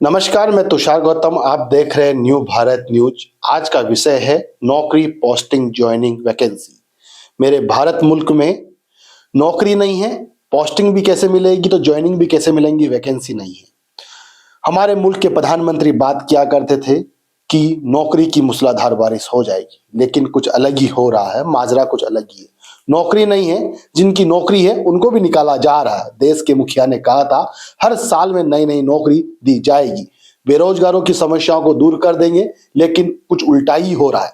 नमस्कार, मैं तुषार गौतम। आप देख रहे हैं न्यू भारत न्यूज। आज का विषय है नौकरी, पोस्टिंग, ज्वाइनिंग, वैकेंसी। मेरे भारत मुल्क में नौकरी नहीं है, पोस्टिंग भी कैसे मिलेगी तो ज्वाइनिंग भी कैसे मिलेंगी, वैकेंसी नहीं है। हमारे मुल्क के प्रधानमंत्री बात किया करते थे कि नौकरी की मूसलाधार बारिश हो जाएगी, लेकिन कुछ अलग ही हो रहा है। माजरा कुछ अलग ही है। नौकरी नहीं है, जिनकी नौकरी है उनको भी निकाला जा रहा है। देश के मुखिया ने कहा था हर साल में नई नई नौकरी दी जाएगी, बेरोजगारों की समस्याओं को दूर कर देंगे, लेकिन कुछ उल्टा ही हो रहा है।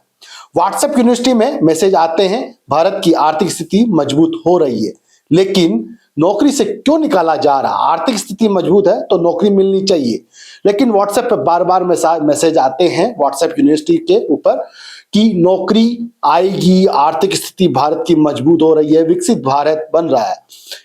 व्हाट्सएप यूनिवर्सिटी में मैसेज आते हैं भारत की आर्थिक स्थिति मजबूत हो रही है, लेकिन नौकरी से क्यों निकाला जा रहा? आर्थिक स्थिति मजबूत है तो नौकरी मिलनी चाहिए, लेकिन व्हाट्सएप पर बार बार मैसेज आते हैं व्हाट्सएप यूनिवर्सिटी के ऊपर कि नौकरी आएगी, आर्थिक स्थिति भारत की मजबूत हो रही है, विकसित भारत बन रहा है।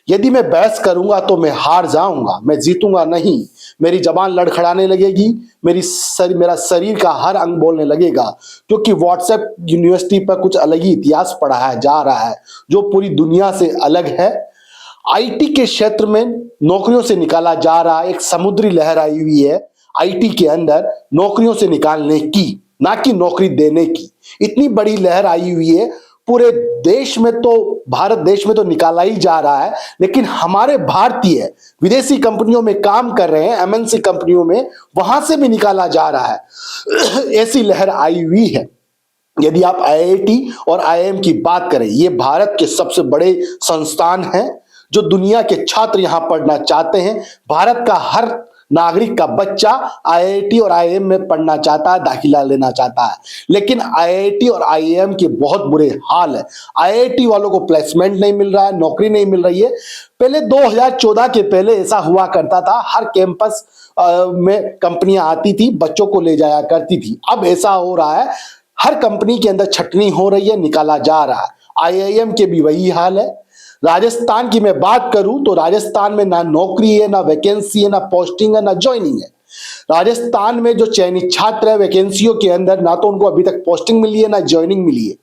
यदि मैं बहस करूंगा तो मैं हार जाऊंगा, मैं जीतूंगा नहीं। मेरी जबान लड़खड़ाने लगेगी, मेरा शरीर का हर अंग बोलने लगेगा, क्योंकि व्हाट्सएप यूनिवर्सिटी पर कुछ अलग ही इतिहास पढ़ाया जा रहा है जो पूरी दुनिया से अलग है। आईटी के क्षेत्र में नौकरियों से निकाला जा रहा है। एक समुद्री लहर आई हुई है आईटी के अंदर नौकरियों से निकालने की, ना कि नौकरी देने की। इतनी बड़ी लहर आई हुई है पूरे देश में, तो भारत देश में तो निकाला ही जा रहा है, लेकिन हमारे भारतीय विदेशी कंपनियों में काम कर रहे हैं, एमएनसी कंपनियों में, वहां से भी निकाला जा रहा है। ऐसी लहर आई हुई है। यदि आप आईआईटी और आईआईएम की बात करें, ये भारत के सबसे बड़े संस्थान हैं जो दुनिया के छात्र यहां पढ़ना चाहते हैं। भारत का हर नागरिक का बच्चा आईआईटी और आईआईएम में पढ़ना चाहता है, दाखिला लेना चाहता है, लेकिन आईआईटी और आईआईएम के बहुत बुरे हाल है। आईआईटी वालों को प्लेसमेंट नहीं मिल रहा है, नौकरी नहीं मिल रही है। पहले 2014 के पहले ऐसा हुआ करता था, हर कैंपस में कंपनियां आती थी, बच्चों को ले जाया करती थी। अब ऐसा हो रहा है हर कंपनी के अंदर छटनी हो रही है, निकाला जा रहा है। आईआईएम के भी वही हाल है। राजस्थान की मैं बात करूं तो राजस्थान में ना नौकरी है, ना वैकेंसी है, ना पोस्टिंग है, ना ज्वाइनिंग है। राजस्थान में जो चयनित छात्र है वैकेंसियों के अंदर, ना तो उनको अभी तक पोस्टिंग मिली है, ना ज्वाइनिंग मिली है।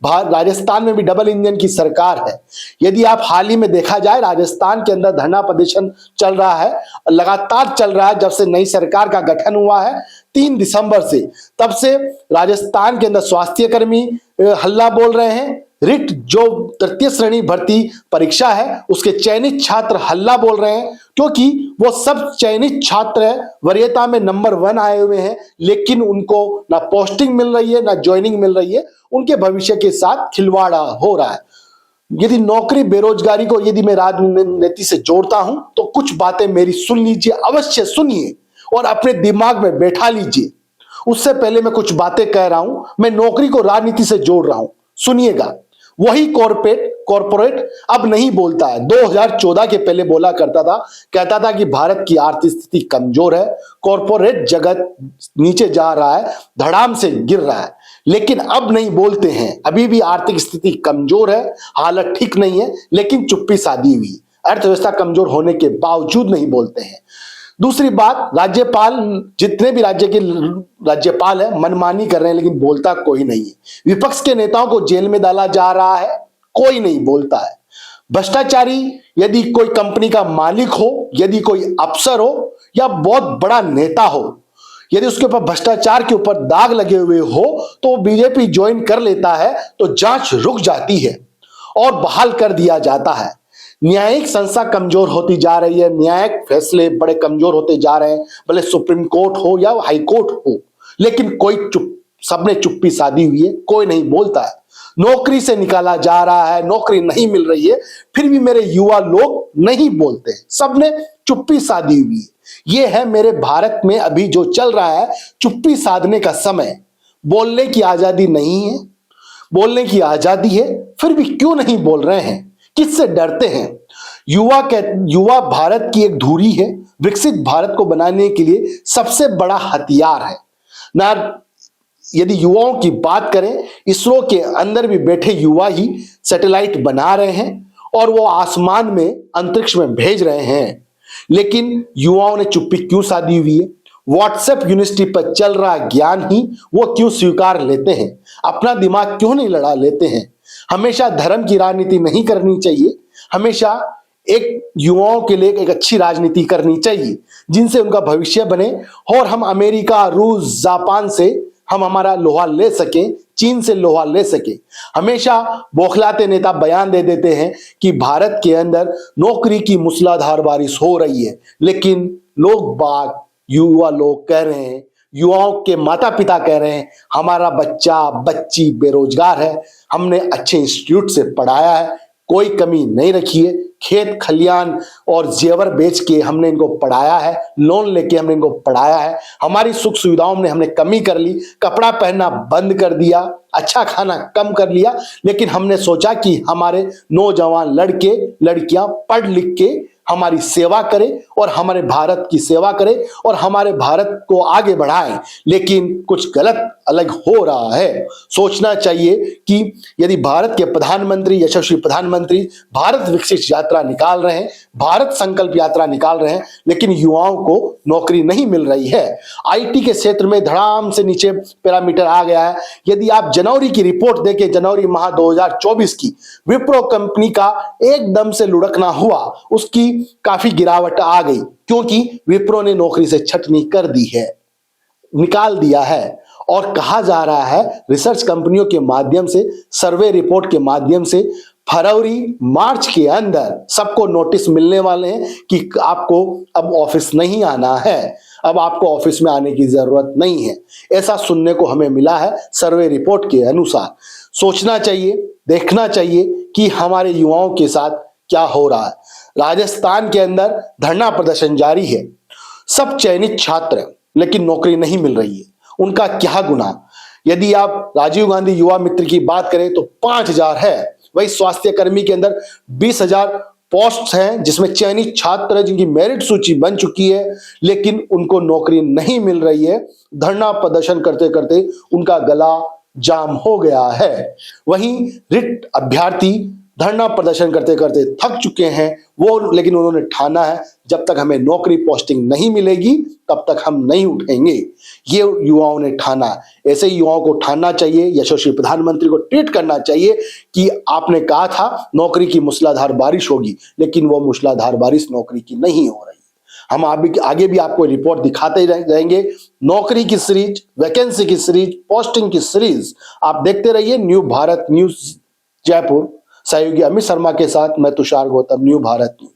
राजस्थान में भी डबल इंजन की सरकार है। यदि आप हाल ही में देखा जाए, राजस्थान के अंदर धरना प्रदर्शन चल रहा है, लगातार चल रहा है। जब से नई सरकार का गठन हुआ है 3 दिसंबर से, तब से राजस्थान के अंदर स्वास्थ्य कर्मी हल्ला बोल रहे हैं। रिट जो तृतीय श्रेणी भर्ती परीक्षा है, उसके चयनित छात्र हल्ला बोल रहे हैं, क्योंकि वो सब चयनित छात्र वरीयता में नंबर 1 आए हुए हैं, लेकिन उनको ना पोस्टिंग मिल रही है, ना ज्वाइनिंग मिल रही है। उनके भविष्य के साथ खिलवाड़ हो रहा है। यदि नौकरी बेरोजगारी को यदि मैं राजनीति से जोड़ता हूं तो कुछ बातें मेरी सुन लीजिए, अवश्य सुनिए और अपने दिमाग में बैठा लीजिए। उससे पहले मैं कुछ बातें कह रहा हूं, मैं नौकरी को राजनीति से जोड़ रहा हूं, सुनिएगा। वही कॉर्पोरेट अब नहीं बोलता है। 2014 के पहले बोला करता था, कहता था कि भारत की आर्थिक स्थिति कमजोर है, कॉर्पोरेट जगत नीचे जा रहा है, धड़ाम से गिर रहा है, लेकिन अब नहीं बोलते हैं। अभी भी आर्थिक स्थिति कमजोर है, हालत ठीक नहीं है, लेकिन चुप्पी साधी हुई। अर्थव्यवस्था कमजोर होने के बावजूद नहीं बोलते हैं। दूसरी बात, राज्यपाल, जितने भी राज्य के राज्यपाल है मनमानी कर रहे हैं, लेकिन बोलता कोई नहीं है। विपक्ष के नेताओं को जेल में डाला जा रहा है, कोई नहीं बोलता है। भ्रष्टाचारी यदि कोई कंपनी का मालिक हो, यदि कोई अफसर हो या बहुत बड़ा नेता हो, यदि उसके ऊपर भ्रष्टाचार के ऊपर दाग लगे हुए हो तो वो बीजेपी ज्वाइन कर लेता है तो जांच रुक जाती है और बहाल कर दिया जाता है। न्यायिक संस्था कमजोर होती जा रही है, न्यायिक फैसले बड़े कमजोर होते जा रहे हैं, भले सुप्रीम कोर्ट हो या हाई कोर्ट हो, लेकिन कोई सबने चुप्पी साधी हुई है, कोई नहीं बोलता है। नौकरी से निकाला जा रहा है, नौकरी नहीं मिल रही है, फिर भी मेरे युवा लोग नहीं बोलते, सबने चुप्पी साधी हुई है। ये है मेरे भारत में अभी जो चल रहा है, चुप्पी साधने का समय। बोलने की आजादी नहीं है, बोलने की आजादी है, फिर भी क्यों नहीं बोल रहे हैं? किससे डरते हैं? युवा भारत की एक धुरी है, विकसित भारत को बनाने के लिए सबसे बड़ा हथियार है ना। यदि युवाओं की बात करें, इसरो के अंदर भी बैठे युवा ही सैटेलाइट बना रहे हैं और वो आसमान में, अंतरिक्ष में भेज रहे हैं, लेकिन युवाओं ने चुप्पी क्यों साधी हुई है? व्हाट्सएप यूनिवर्सिटी पर चल रहा ज्ञान ही वो क्यों स्वीकार लेते हैं? अपना दिमाग क्यों नहीं लड़ा लेते हैं? हमेशा धर्म की राजनीति नहीं करनी चाहिए, हमेशा एक युवाओं के लिए एक अच्छी राजनीति करनी चाहिए जिनसे उनका भविष्य बने और हम अमेरिका, रूस, जापान से हम हमारा लोहा ले सकें, चीन से लोहा ले सके। हमेशा बौखलाते नेता बयान दे देते हैं कि भारत के अंदर नौकरी की मूसलाधार बारिश हो रही है, लेकिन लोग बाग, युवा लोग कह रहे हैं, युवाओं के माता पिता कह रहे हैं हमारा बच्चा बच्ची बेरोजगार है, हमने अच्छे इंस्टीट्यूट से पढ़ाया है, कोई कमी नहीं रखी है, खेत खलियान और जेवर बेच के हमने इनको पढ़ाया है, लोन लेके हमने इनको पढ़ाया है, हमारी सुख सुविधाओं में हमने कमी कर ली, कपड़ा पहनना बंद कर दिया, अच्छा खाना कम कर लिया, लेकिन हमने सोचा कि हमारे नौजवान लड़के लड़कियां पढ़ लिख के हमारी सेवा करें और हमारे भारत की सेवा करें और हमारे भारत को आगे बढ़ाएं, लेकिन कुछ गलत अलग हो रहा है। सोचना चाहिए कि यदि भारत के प्रधानमंत्री, यशस्वी प्रधानमंत्री भारत विकसित यात्रा निकाल रहे हैं, भारत संकल्प यात्रा निकाल रहे हैं, लेकिन युवाओं को नौकरी नहीं मिल रही है। आईटी के क्षेत्र में धड़ाम से नीचे पैरामीटर आ गया है। यदि आप जनवरी की रिपोर्ट देखें, जनवरी माह 2024 की, विप्रो कंपनी का एकदम से लुढ़कना हुआ, उसकी काफी गिरावट आ गई क्योंकि विप्रो ने नौकरी से छटनी कर दी है, निकाल दिया है। और कहा जा रहा है रिसर्च कंपनियों के माध्यम से, सर्वे रिपोर्ट के माध्यम से फरवरी मार्च के अंदर सबको नोटिस मिलने वाले हैं कि आपको अब ऑफिस नहीं आना है, अब आपको ऑफिस में आने की जरूरत नहीं है। ऐसा सुनने को हमें मिला है सर्वे रिपोर्ट के अनुसार। सोचना चाहिए, देखना चाहिए कि हमारे युवाओं के साथ क्या हो रहा है। राजस्थान के अंदर धरना प्रदर्शन जारी है, सब चयनित छात्र हैं, लेकिन नौकरी नहीं मिल रही है। उनका क्या गुनाह? यदि आप राजीव गांधी युवा मित्र की बात करें तो 5,000 है, वही स्वास्थ्य कर्मी के अंदर 20,000 पोस्ट हैं जिसमें चयनित छात्र जिनकी मेरिट सूची बन चुकी है, लेकिन उनको नौकरी नहीं मिल रही है। धरना प्रदर्शन करते करते उनका गला जाम हो गया है। वहीं रिट अभ्यर्थी धरना प्रदर्शन करते करते थक चुके हैं वो, लेकिन उन्होंने ठाना है जब तक हमें नौकरी पोस्टिंग नहीं मिलेगी तब तक हम नहीं उठेंगे। ये युवाओं ने ठाना। ऐसे युवाओं को ठानना चाहिए, यशस्वी प्रधानमंत्री को ट्वीट करना चाहिए कि आपने कहा था नौकरी की मूसलाधार बारिश होगी, लेकिन वो मूसलाधार बारिश नौकरी की नहीं हो रही। हम आगे भी आपको रिपोर्ट दिखाते रहेंगे, नौकरी की सीरीज, वैकेंसी की सीरीज, पोस्टिंग की सीरीज आप देखते रहिए। न्यू भारत न्यूज जयपुर, सहयोगी अमित शर्मा के साथ मैं तुषार गौतम, न्यू भारत न्यूज।